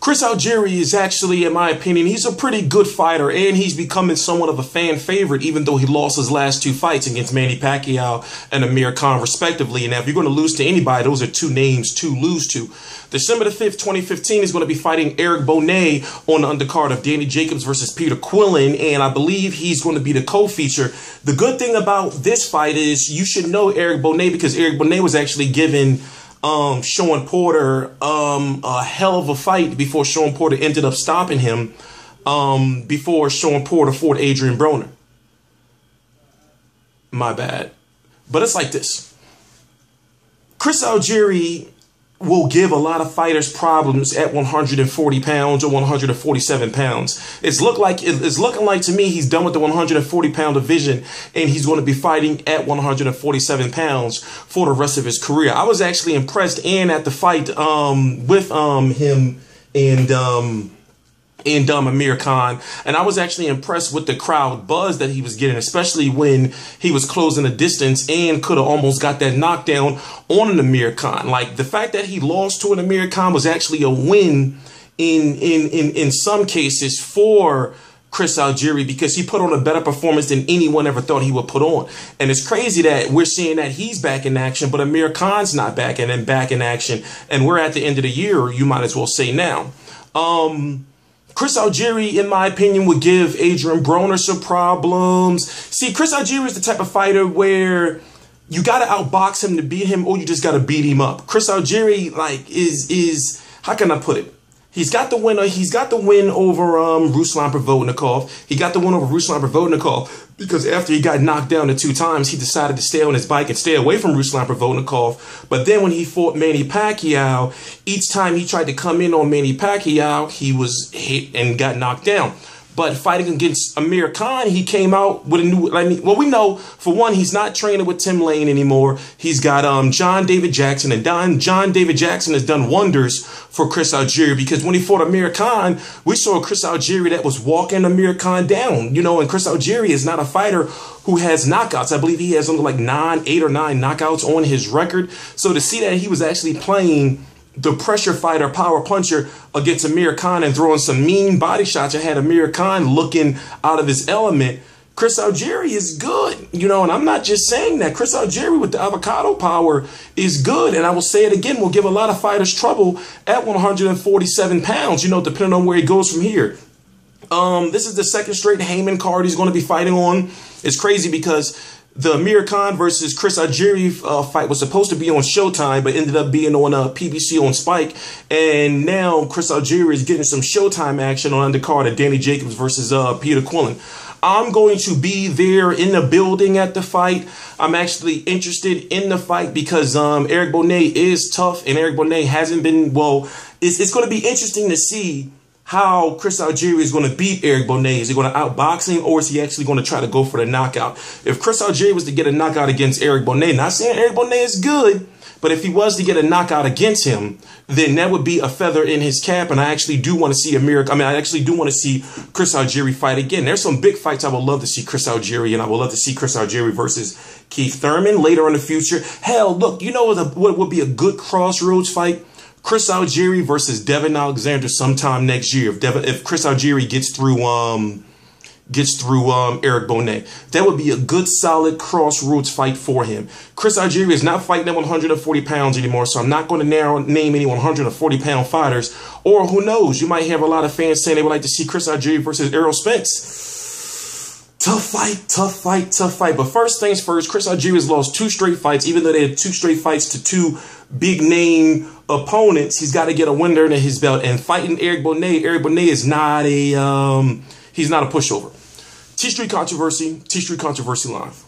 Chris Algieri is actually, in my opinion, he's a pretty good fighter, and he's becoming somewhat of a fan favorite, even though he lost his last 2 fights against Manny Pacquiao and Amir Khan, respectively. And now, if you're going to lose to anybody, those are 2 names to lose to. December the 5th, 2015, he's going to be fighting Erick Bonet on the undercard of Danny Jacobs versus Peter Quillin, and I believe he's going to be the co-feature. The good thing about this fight is you should know Erick Bonet, because Erick Bonet was actually given Sean Porter a hell of a fight before Sean Porter ended up stopping him before Sean Porter fought Adrian Broner. My bad. But it's like this. Chris Algieri will give a lot of fighters problems at 140 pounds or 147 pounds. It's looking like to me he's done with the 140-pound division, and he's going to be fighting at 147 pounds for the rest of his career. I was actually impressed and at the fight with him and Amir Khan, and I was actually impressed with the crowd buzz that he was getting, especially when he was closing the distance and could have almost got that knockdown on an Amir Khan. Like, the fact that he lost to an Amir Khan was actually a win in some cases for Chris Algieri, because he put on a better performance than anyone ever thought he would put on. And it's crazy that we're seeing that he's back in action, but Amir Khan's not back in action, and we're at the end of the year, you might as well say now. Chris Algieri, in my opinion, would give Adrian Broner some problems. See, Chris Algieri is the type of fighter where you got to outbox him to beat him, or you just got to beat him up. Chris Algieri, like, is how can I put it? He's got the win. He's got the win over Ruslan Provodnikov. He got the win over Ruslan Provodnikov because after he got knocked down the 2 times, he decided to stay on his bike and stay away from Ruslan Provodnikov. But then when he fought Manny Pacquiao, each time he tried to come in on Manny Pacquiao, he was hit and got knocked down. But fighting against Amir Khan, he came out with a new, well, we know, for one, he's not training with Tim Lane anymore. He's got John David Jackson, and John David Jackson has done wonders for Chris Algieri, because when he fought Amir Khan, we saw Chris Algieri that was walking Amir Khan down, you know, and Chris Algieri is not a fighter who has knockouts. I believe he has something like 8 or 9 knockouts on his record. So to see that he was actually playing the pressure fighter, power puncher against Amir Khan and throwing some mean body shots that had Amir Khan looking out of his element, Chris Algieri is good, you know, and I'm not just saying that. Chris Algieri with the avocado power is good, and I will say it again, will give a lot of fighters trouble at 147 pounds, you know, depending on where he goes from here. This is the 2nd straight Heyman card he's going to be fighting on. It's crazy because the Amir Khan versus Chris Algieri fight was supposed to be on Showtime, but ended up being on PBC on Spike. And now Chris Algieri is getting some Showtime action on undercard of Danny Jacobs versus Peter Quillin. I'm going to be there in the building at the fight. I'm actually interested in the fight because Erick Bonet is tough, and Erick Bonet hasn't been, well, it's going to be interesting to see how Chris Algieri is going to beat Erick Bonet. Is he going to outbox him, or is he actually going to try to go for the knockout? If Chris Algieri was to get a knockout against Erick Bonet, not saying Erick Bonet is good, but if he was to get a knockout against him, then that would be a feather in his cap. And I actually do want to see I actually do want to see Chris Algieri fight again. There's some big fights I would love to see Chris Algieri, and I would love to see Chris Algieri versus Keith Thurman later in the future. Hell, look, you know what would be a good crossroads fight? Chris Algieri versus Devin Alexander sometime next year. If Chris Algieri gets through Erick Bonet, that would be a good solid crossroads fight for him. Chris Algieri is not fighting at 140 pounds anymore, so I'm not going to name any 140-pound fighters. Or who knows, you might have a lot of fans saying they would like to see Chris Algieri versus Errol Spence. Tough fight, tough fight, tough fight. But first things first, Chris Algieri has lost 2 straight fights, even though they had 2 straight fights to 2 big name opponents. He's got to get a win under his belt. And fighting Erick Bonet is not a he's not a pushover. T-Street Controversy Live.